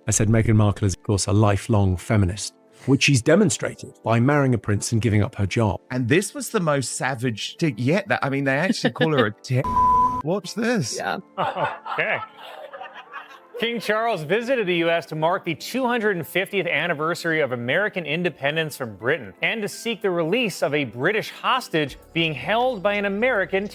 I said Meghan Markle is, of course, a lifelong feminist, which she's demonstrated by marrying a prince and giving up her job. And this was the most savage thing yet. I mean, they actually call her a Watch this. Yeah. Okay. King Charles visited the U.S. to mark the 250th anniversary of American independence from Britain and to seek the release of a British hostage being held by an American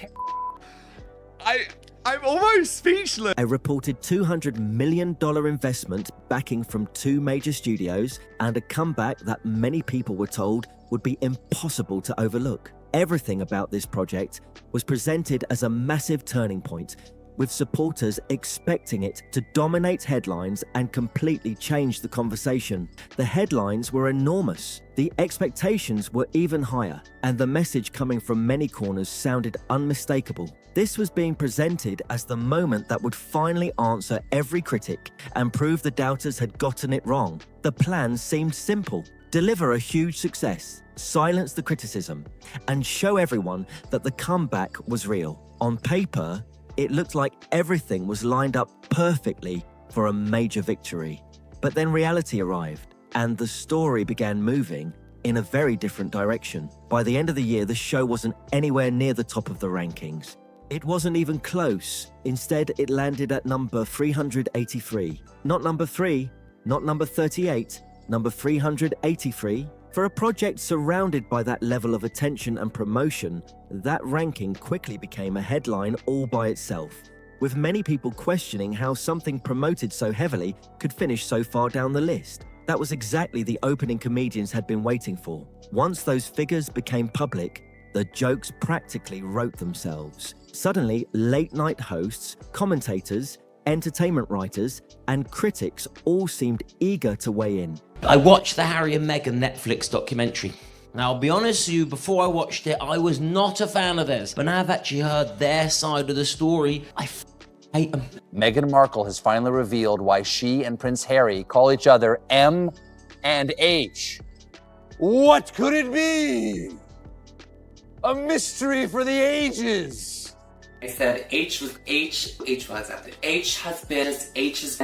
I'm almost speechless. A reported $200 million investment backing from two major studios and a comeback that many people were told would be impossible to overlook. Everything about this project was presented as a massive turning point, with supporters expecting it to dominate headlines and completely change the conversation. The headlines were enormous, the expectations were even higher, and the message coming from many corners sounded unmistakable. This was being presented as the moment that would finally answer every critic and prove the doubters had gotten it wrong. The plan seemed simple: deliver a huge success, silence the criticism, and show everyone that the comeback was real. On paper, it looked like everything was lined up perfectly for a major victory. But then reality arrived, and the story began moving in a very different direction. By the end of the year, the show wasn't anywhere near the top of the rankings. It wasn't even close. Instead, it landed at number 383. Not number 3, not number 38, number 383. For a project surrounded by that level of attention and promotion, that ranking quickly became a headline all by itself, with many people questioning how something promoted so heavily could finish so far down the list. That was exactly the opening comedians had been waiting for. Once those figures became public, the jokes practically wrote themselves. Suddenly, late-night hosts, commentators, entertainment writers, and critics all seemed eager to weigh in. I watched the Harry and Meghan Netflix documentary. Now, I'll be honest with you, before I watched it, I was not a fan of theirs. But now I've actually heard their side of the story, I hate them. Meghan Markle has finally revealed why she and Prince Harry call each other M and H. What could it be? A mystery for the ages. I said H was H was accepted. H has been,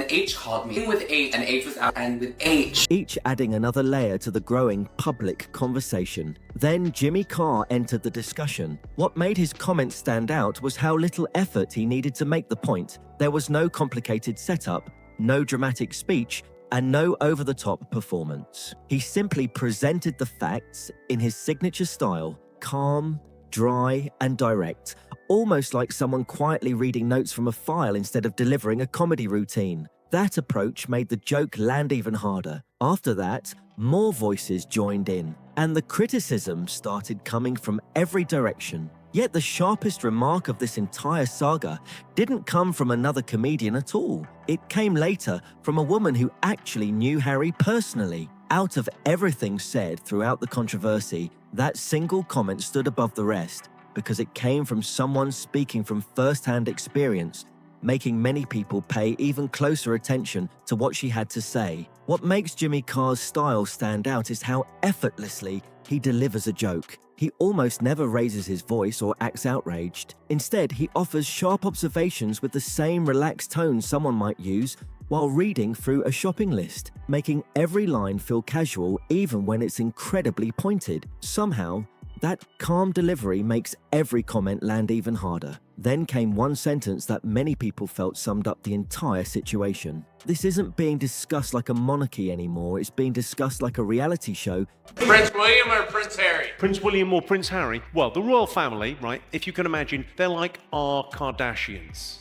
H called me. With H, and H was out, and with H. Each adding another layer to the growing public conversation. Then Jimmy Carr entered the discussion. What made his comments stand out was how little effort he needed to make the point. There was no complicated setup, no dramatic speech, and no over-the-top performance. He simply presented the facts in his signature style, calm, dry, and direct, almost like someone quietly reading notes from a file instead of delivering a comedy routine. That approach made the joke land even harder. After that, more voices joined in, and the criticism started coming from every direction. Yet the sharpest remark of this entire saga didn't come from another comedian at all. It came later from a woman who actually knew Harry personally. Out of everything said throughout the controversy, that single comment stood above the rest because it came from someone speaking from first-hand experience, making many people pay even closer attention to what she had to say. What makes Jimmy Carr's style stand out is how effortlessly he delivers a joke. He almost never raises his voice or acts outraged. Instead, he offers sharp observations with the same relaxed tone someone might use while reading through a shopping list, making every line feel casual even when it's incredibly pointed. Somehow, that calm delivery makes every comment land even harder. Then came one sentence that many people felt summed up the entire situation. This isn't being discussed like a monarchy anymore, it's being discussed like a reality show. Prince William or Prince Harry? Prince William or Prince Harry? Well, the royal family, right, if you can imagine, they're like our Kardashians.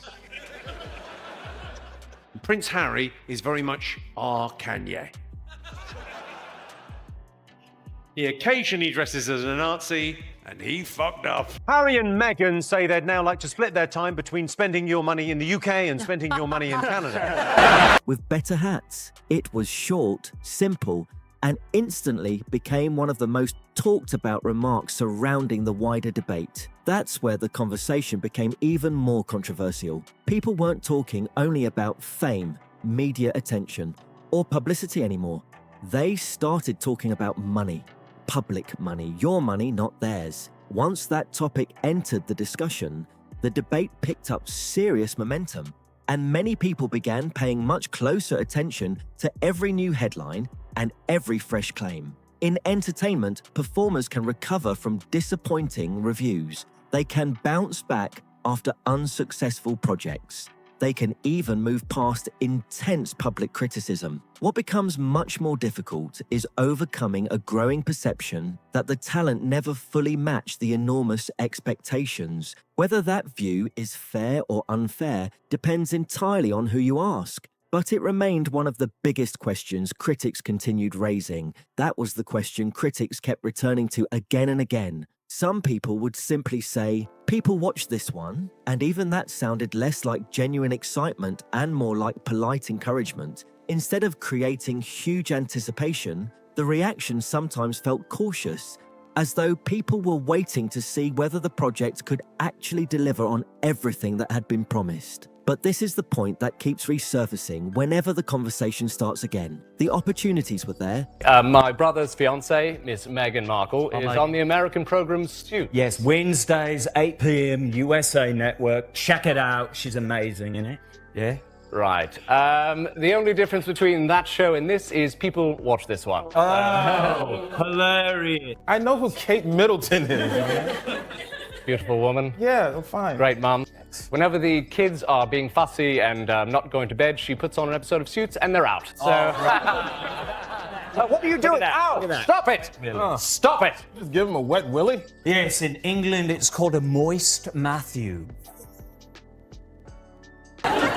Prince Harry is very much our Kanye. He occasionally dresses as a Nazi, and he fucked up. Harry and Meghan say they'd now like to split their time between spending your money in the UK and spending your money in Canada. With better hats, it was short, simple, and instantly became one of the most talked about remarks surrounding the wider debate. That's where the conversation became even more controversial. People weren't talking only about fame, media attention, or publicity anymore. They started talking about money. Public money, your money, not theirs. Once that topic entered the discussion, the debate picked up serious momentum. and many people began paying much closer attention to every new headline and every fresh claim. In entertainment, performers can recover from disappointing reviews. They can bounce back after unsuccessful projects. They can even move past intense public criticism. What becomes much more difficult is overcoming a growing perception that the talent never fully matched the enormous expectations. Whether that view is fair or unfair depends entirely on who you ask. But it remained one of the biggest questions critics continued raising. That was the question critics kept returning to again and again. Some people would simply say, "People watch this one," and even that sounded less like genuine excitement and more like polite encouragement. Instead of creating huge anticipation, the reaction sometimes felt cautious, as though people were waiting to see whether the project could actually deliver on everything that had been promised. But this is the point that keeps resurfacing whenever the conversation starts again. The opportunities were there. My brother's fiancée, Miss Meghan Markle, is on the American program Suits. Yes, Wednesdays, 8 p.m, USA Network. Check it out. She's amazing, isn't it? Yeah? Right. The only difference between that show and this is people watch this one. Oh, hilarious. I know who Kate Middleton is. Beautiful woman. Yeah, I'm fine. Great mum. Whenever the kids are being fussy and not going to bed, she puts on an episode of Suits and they're out. So. What are you doing? Ow! Stop it! Stop it! Just give him a wet willy? Yes, in England it's called a moist Matthew.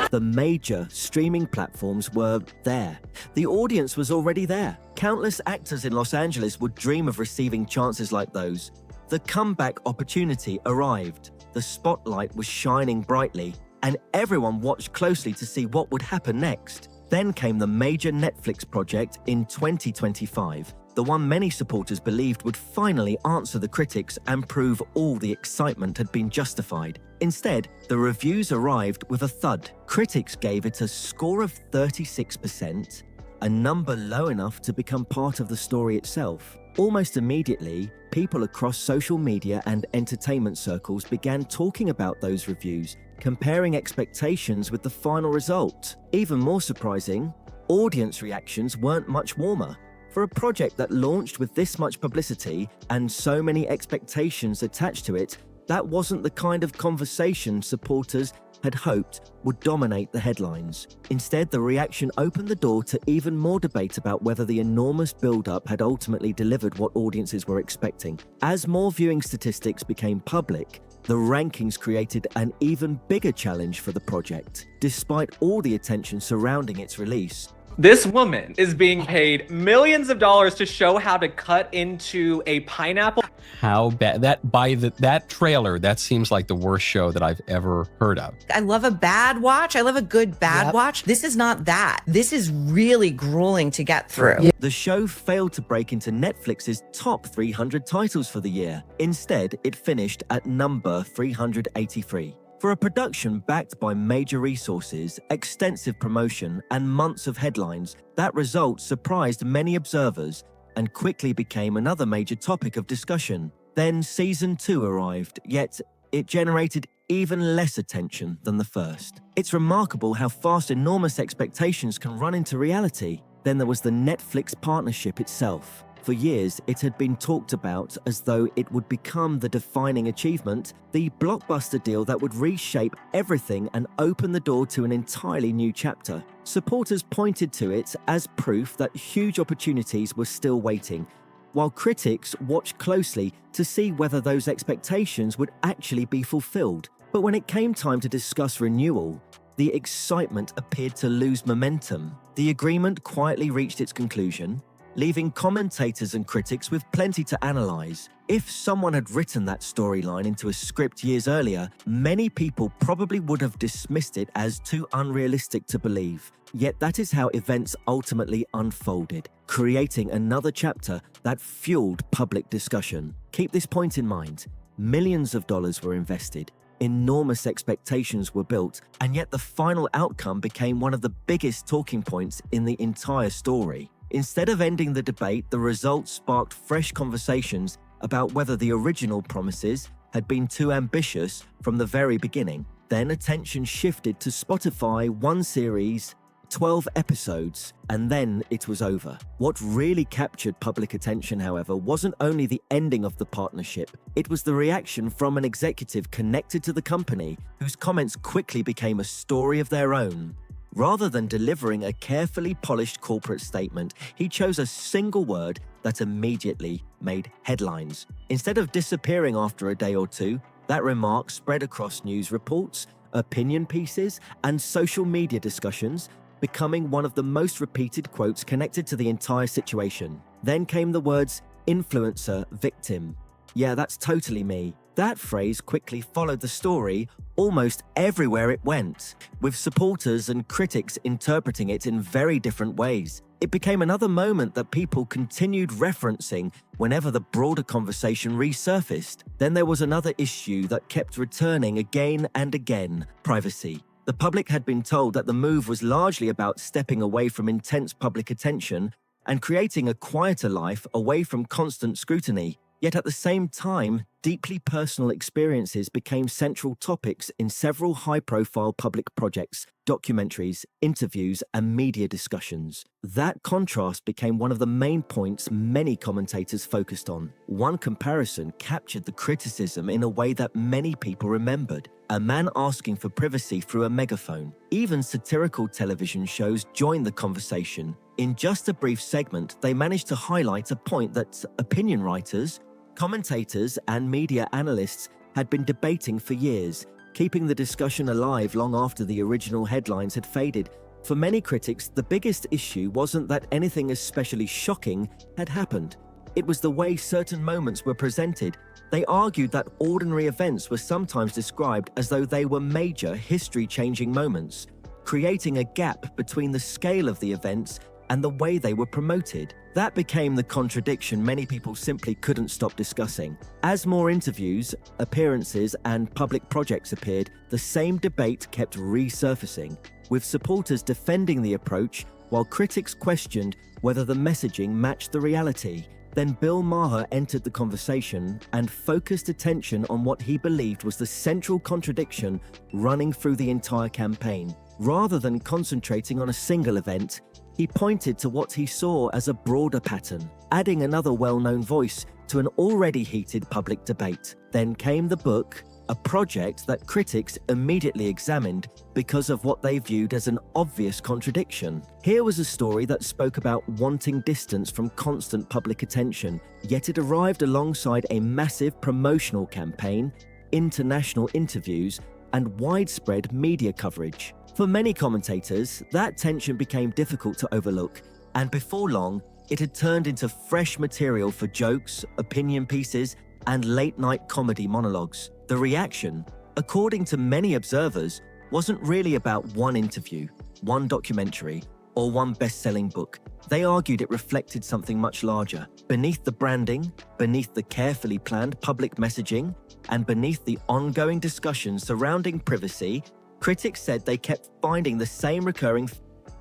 The major streaming platforms were there. The audience was already there. Countless actors in Los Angeles would dream of receiving chances like those. The comeback opportunity arrived. The spotlight was shining brightly, and everyone watched closely to see what would happen next. Then came the major Netflix project in 2025, the one many supporters believed would finally answer the critics and prove all the excitement had been justified. Instead, the reviews arrived with a thud. Critics gave it a score of 36%, a number low enough to become part of the story itself. Almost immediately, people across social media and entertainment circles began talking about those reviews, comparing expectations with the final result. Even more surprising, audience reactions weren't much warmer. For a project that launched with this much publicity and so many expectations attached to it, that wasn't the kind of conversation supporters had hoped would dominate the headlines. Instead, the reaction opened the door to even more debate about whether the enormous build-up had ultimately delivered what audiences were expecting. As more viewing statistics became public, the rankings created an even bigger challenge for the project, despite all the attention surrounding its release. This woman is being paid millions of dollars to show how to cut into a pineapple. How bad that trailer, that seems like the worst show that I've ever heard of. I love a bad watch. I love a good bad watch. This is not that. This is really grueling to get through. The show failed to break into Netflix's top 300 titles for the year. Instead, it finished at number 383. For a production backed by major resources, extensive promotion, and months of headlines, that result surprised many observers and quickly became another major topic of discussion. Then Season 2 arrived, yet it generated even less attention than the first. It's remarkable how fast enormous expectations can run into reality. Then there was the Netflix partnership itself. For years, it had been talked about as though it would become the defining achievement, the blockbuster deal that would reshape everything and open the door to an entirely new chapter. Supporters pointed to it as proof that huge opportunities were still waiting, while critics watched closely to see whether those expectations would actually be fulfilled. But when it came time to discuss renewal, the excitement appeared to lose momentum. The agreement quietly reached its conclusion, leaving commentators and critics with plenty to analyze. If someone had written that storyline into a script years earlier, many people probably would have dismissed it as too unrealistic to believe. Yet that is how events ultimately unfolded, creating another chapter that fueled public discussion. Keep this point in mind. Millions of dollars were invested. Enormous expectations were built, and yet the final outcome became one of the biggest talking points in the entire story. Instead of ending the debate, the results sparked fresh conversations about whether the original promises had been too ambitious from the very beginning. Then attention shifted to Spotify, one series, 12 episodes, and then it was over. What really captured public attention, however, wasn't only the ending of the partnership, it was the reaction from an executive connected to the company whose comments quickly became a story of their own. Rather than delivering a carefully polished corporate statement, he chose a single word that immediately made headlines. Instead of disappearing after a day or two, that remark spread across news reports, opinion pieces, and social media discussions, becoming one of the most repeated quotes connected to the entire situation. Then came the words, influencer victim. Yeah, that's totally me. That phrase quickly followed the story almost everywhere it went, with supporters and critics interpreting it in very different ways. It became another moment that people continued referencing whenever the broader conversation resurfaced. Then there was another issue that kept returning again and again: privacy. The public had been told that the move was largely about stepping away from intense public attention and creating a quieter life away from constant scrutiny. Yet at the same time, deeply personal experiences became central topics in several high-profile public projects, documentaries, interviews, and media discussions. That contrast became one of the main points many commentators focused on. One comparison captured the criticism in a way that many people remembered: a man asking for privacy through a megaphone. Even satirical television shows joined the conversation. In just a brief segment, they managed to highlight a point that opinion writers, commentators, and media analysts had been debating for years, keeping the discussion alive long after the original headlines had faded. For many critics, the biggest issue wasn't that anything especially shocking had happened. It was the way certain moments were presented. They argued that ordinary events were sometimes described as though they were major, history-changing moments, creating a gap between the scale of the events and the way they were promoted. That became the contradiction many people simply couldn't stop discussing. As more interviews, appearances, and public projects appeared, the same debate kept resurfacing, with supporters defending the approach while critics questioned whether the messaging matched the reality. Then Bill Maher entered the conversation and focused attention on what he believed was the central contradiction running through the entire campaign. Rather than concentrating on a single event, he pointed to what he saw as a broader pattern, adding another well-known voice to an already heated public debate. Then came the book, a project that critics immediately examined because of what they viewed as an obvious contradiction. Here was a story that spoke about wanting distance from constant public attention, yet it arrived alongside a massive promotional campaign, international interviews, and widespread media coverage. For many commentators, that tension became difficult to overlook, and before long, it had turned into fresh material for jokes, opinion pieces, and late-night comedy monologues. The reaction, according to many observers, wasn't really about one interview, one documentary, or one best-selling book. They argued it reflected something much larger. Beneath the branding, beneath the carefully planned public messaging, and beneath the ongoing discussions surrounding privacy, critics said they kept finding the same recurring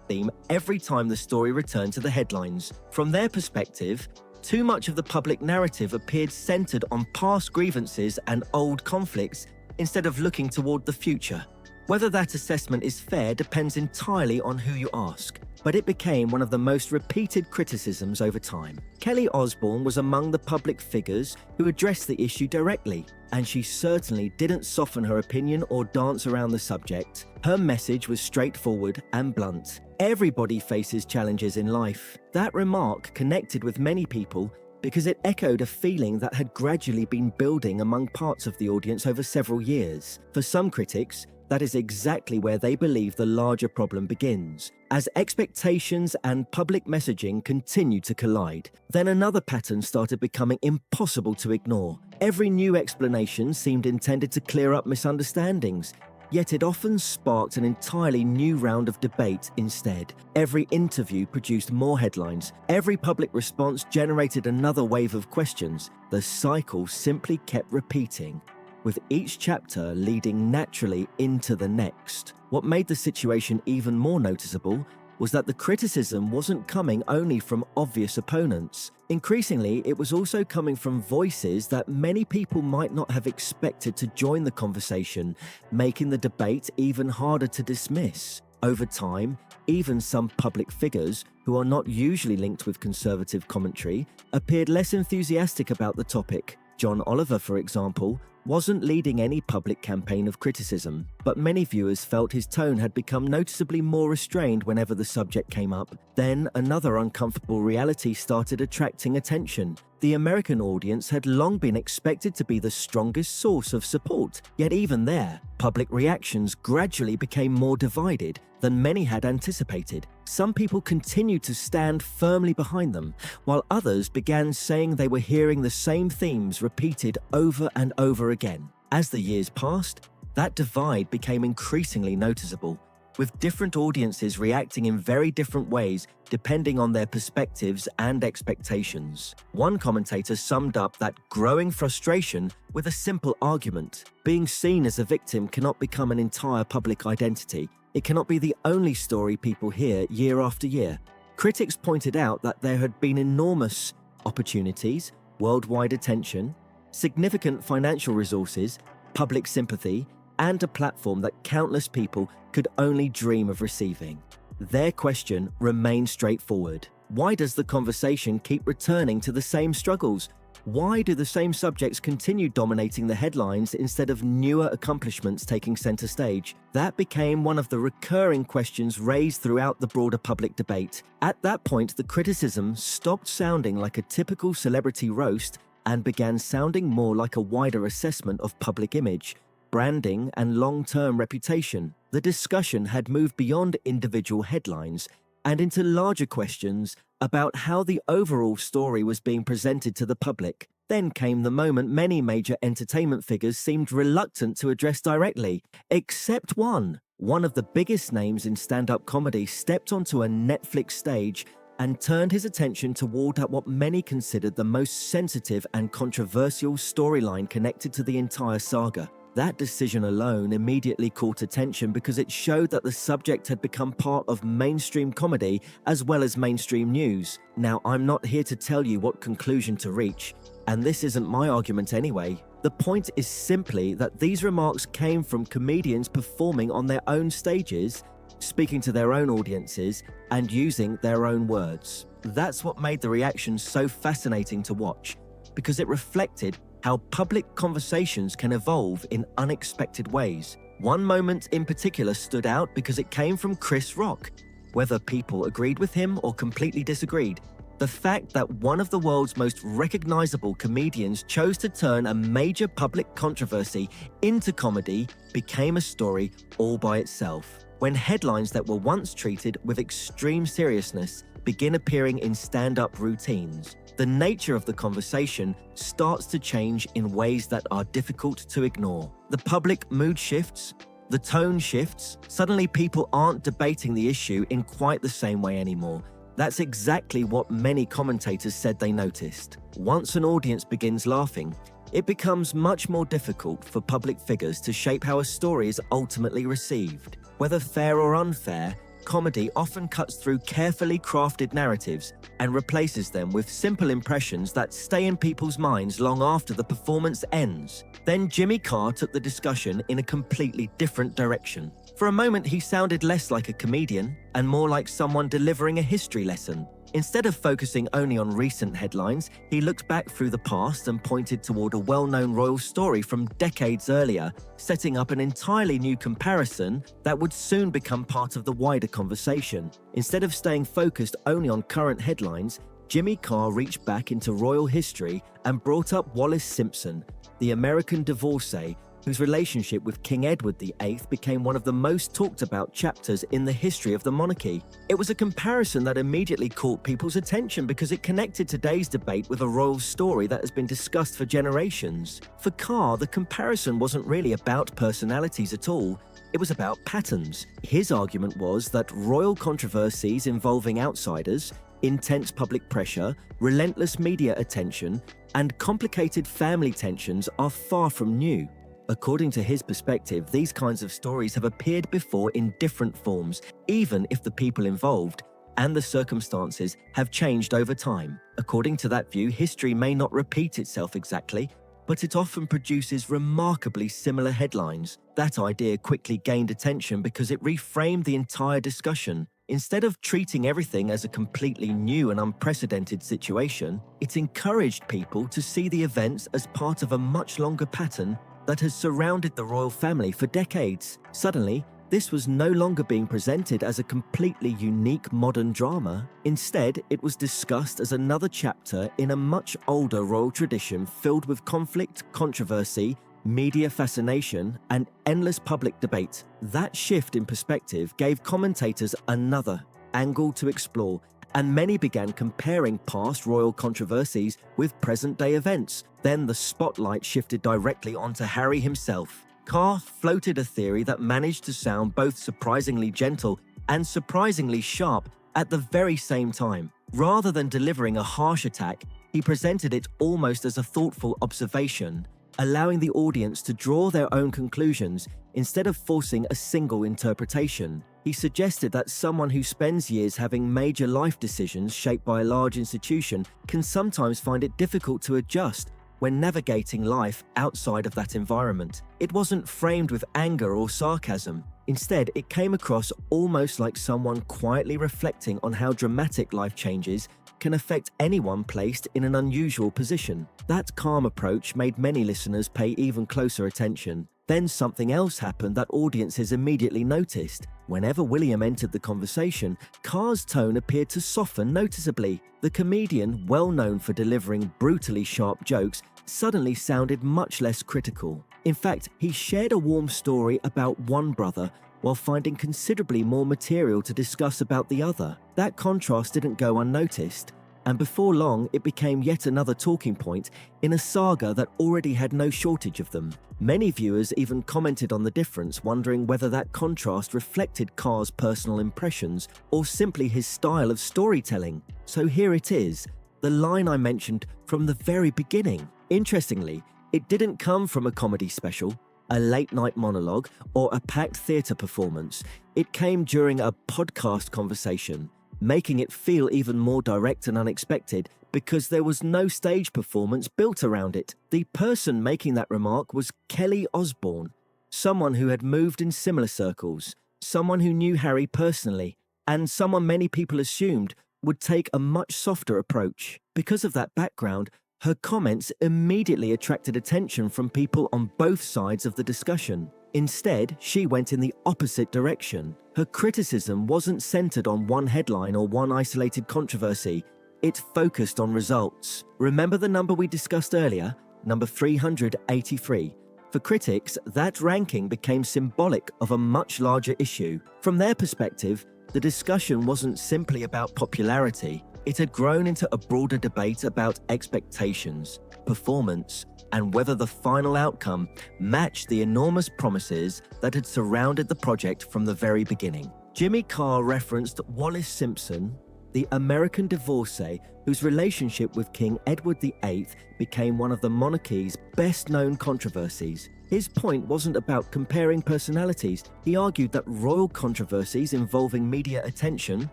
theme every time the story returned to the headlines. From their perspective, too much of the public narrative appeared centered on past grievances and old conflicts instead of looking toward the future. Whether that assessment is fair depends entirely on who you ask, but it became one of the most repeated criticisms over time. Kelly Osbourne was among the public figures who addressed the issue directly, and she certainly didn't soften her opinion or dance around the subject. Her message was straightforward and blunt. Everybody faces challenges in life. That remark connected with many people because it echoed a feeling that had gradually been building among parts of the audience over several years. For some critics, that is exactly where they believe the larger problem begins. As expectations and public messaging continued to collide, then another pattern started becoming impossible to ignore. Every new explanation seemed intended to clear up misunderstandings, yet it often sparked an entirely new round of debate instead. Every interview produced more headlines. Every public response generated another wave of questions. The cycle simply kept repeating, with each chapter leading naturally into the next. What made the situation even more noticeable was that the criticism wasn't coming only from obvious opponents. Increasingly, it was also coming from voices that many people might not have expected to join the conversation, making the debate even harder to dismiss. Over time, even some public figures, who are not usually linked with conservative commentary, appeared less enthusiastic about the topic. John Oliver, for example, wasn't leading any public campaign of criticism, but many viewers felt his tone had become noticeably more restrained whenever the subject came up. Then another uncomfortable reality started attracting attention. The American audience had long been expected to be the strongest source of support, yet even there, public reactions gradually became more divided than many had anticipated. Some people continued to stand firmly behind them, while others began saying they were hearing the same themes repeated over and over again. As the years passed, that divide became increasingly noticeable, with different audiences reacting in very different ways depending on their perspectives and expectations. One commentator summed up that growing frustration with a simple argument. Being seen as a victim cannot become an entire public identity. It cannot be the only story people hear year after year. Critics pointed out that there had been enormous opportunities, worldwide attention, significant financial resources, public sympathy, and a platform that countless people could only dream of receiving. Their question remained straightforward. Why does the conversation keep returning to the same struggles? Why do the same subjects continue dominating the headlines instead of newer accomplishments taking center stage? That became one of the recurring questions raised throughout the broader public debate. At that point, the criticism stopped sounding like a typical celebrity roast and began sounding more like a wider assessment of public image, branding, and long-term reputation. The discussion had moved beyond individual headlines and into larger questions about how the overall story was being presented to the public. Then came the moment many major entertainment figures seemed reluctant to address directly, except one. One of the biggest names in stand-up comedy stepped onto a Netflix stage and turned his attention toward what many considered the most sensitive and controversial storyline connected to the entire saga. That decision alone immediately caught attention because it showed that the subject had become part of mainstream comedy as well as mainstream news. Now, I'm not here to tell you what conclusion to reach, and this isn't my argument anyway. The point is simply that these remarks came from comedians performing on their own stages, speaking to their own audiences, and using their own words. That's what made the reaction so fascinating to watch, because it reflected how public conversations can evolve in unexpected ways. One moment in particular stood out because it came from Chris Rock. Whether people agreed with him or completely disagreed, the fact that one of the world's most recognizable comedians chose to turn a major public controversy into comedy became a story all by itself. When headlines that were once treated with extreme seriousness begin appearing in stand-up routines, the nature of the conversation starts to change in ways that are difficult to ignore. The public mood shifts, the tone shifts. Suddenly people aren't debating the issue in quite the same way anymore. That's exactly what many commentators said they noticed. Once an audience begins laughing, it becomes much more difficult for public figures to shape how a story is ultimately received. Whether fair or unfair, comedy often cuts through carefully crafted narratives and replaces them with simple impressions that stay in people's minds long after the performance ends. Then Jimmy Carr took the discussion in a completely different direction. For a moment, he sounded less like a comedian and more like someone delivering a history lesson. Instead of focusing only on recent headlines, he looked back through the past and pointed toward a well-known royal story from decades earlier, setting up an entirely new comparison that would soon become part of the wider conversation. Instead of staying focused only on current headlines, Jimmy Carr reached back into royal history and brought up Wallis Simpson, the American divorcee, whose relationship with King Edward VIII became one of the most talked about chapters in the history of the monarchy. It was a comparison that immediately caught people's attention because it connected today's debate with a royal story that has been discussed for generations. For Carr, the comparison wasn't really about personalities at all. It was about patterns. His argument was that royal controversies involving outsiders, intense public pressure, relentless media attention, and complicated family tensions are far from new. According to his perspective, these kinds of stories have appeared before in different forms, even if the people involved and the circumstances have changed over time. According to that view, history may not repeat itself exactly, but it often produces remarkably similar headlines. That idea quickly gained attention because it reframed the entire discussion. Instead of treating everything as a completely new and unprecedented situation, it encouraged people to see the events as part of a much longer pattern that has surrounded the royal family for decades. Suddenly, this was no longer being presented as a completely unique modern drama. Instead, it was discussed as another chapter in a much older royal tradition filled with conflict, controversy, media fascination, and endless public debate. That shift in perspective gave commentators another angle to explore, and many began comparing past royal controversies with present-day events. Then the spotlight shifted directly onto Harry himself. Carr floated a theory that managed to sound both surprisingly gentle and surprisingly sharp at the very same time. Rather than delivering a harsh attack, he presented it almost as a thoughtful observation, allowing the audience to draw their own conclusions instead of forcing a single interpretation. He suggested that someone who spends years having major life decisions shaped by a large institution can sometimes find it difficult to adjust when navigating life outside of that environment. It wasn't framed with anger or sarcasm. Instead, it came across almost like someone quietly reflecting on how dramatic life changes can affect anyone placed in an unusual position. That calm approach made many listeners pay even closer attention. Then something else happened that audiences immediately noticed. Whenever William entered the conversation, Carr's tone appeared to soften noticeably. The comedian, well known for delivering brutally sharp jokes, suddenly sounded much less critical. In fact, he shared a warm story about one brother while finding considerably more material to discuss about the other. That contrast didn't go unnoticed, and before long it became yet another talking point in a saga that already had no shortage of them. Many viewers even commented on the difference, wondering whether that contrast reflected Carr's personal impressions or simply his style of storytelling. So here it is, the line I mentioned from the very beginning. Interestingly, it didn't come from a comedy special, a late-night monologue, or a packed theatre performance. It came during a podcast conversation, making it feel even more direct and unexpected because there was no stage performance built around it. The person making that remark was Kelly Osbourne, someone who had moved in similar circles, someone who knew Harry personally, and someone many people assumed would take a much softer approach. Because of that background, her comments immediately attracted attention from people on both sides of the discussion. Instead, she went in the opposite direction. Her criticism wasn't centered on one headline or one isolated controversy. It focused on results. Remember the number we discussed earlier? Number 383. For critics, that ranking became symbolic of a much larger issue. From their perspective, the discussion wasn't simply about popularity. It had grown into a broader debate about expectations, performance, and whether the final outcome matched the enormous promises that had surrounded the project from the very beginning. Jimmy Carr referenced Wallis Simpson, the American divorcee whose relationship with King Edward VIII became one of the monarchy's best-known controversies. His point wasn't about comparing personalities. He argued that royal controversies involving media attention,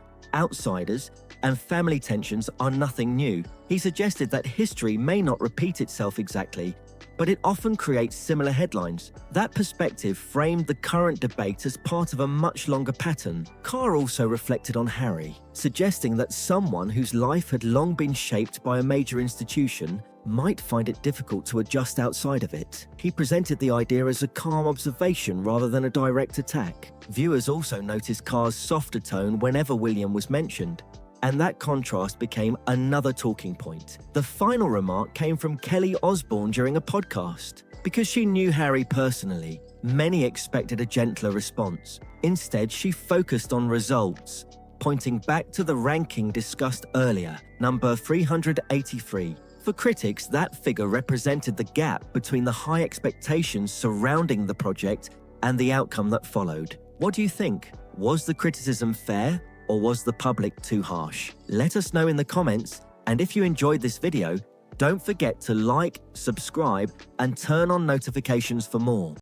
outsiders, and family tensions are nothing new. He suggested that history may not repeat itself exactly, but it often creates similar headlines. That perspective framed the current debate as part of a much longer pattern. Carr also reflected on Harry, suggesting that someone whose life had long been shaped by a major institution might find it difficult to adjust outside of it. He presented the idea as a calm observation rather than a direct attack. Viewers also noticed Carr's softer tone whenever William was mentioned, and that contrast became another talking point. The final remark came from Kelly Osbourne during a podcast. Because she knew Harry personally, many expected a gentler response. Instead, she focused on results, pointing back to the ranking discussed earlier, number 383. For critics, that figure represented the gap between the high expectations surrounding the project and the outcome that followed. What do you think? Was the criticism fair, or was the public too harsh? Let us know in the comments, and if you enjoyed this video, Don't forget to like, subscribe, and turn on notifications for more.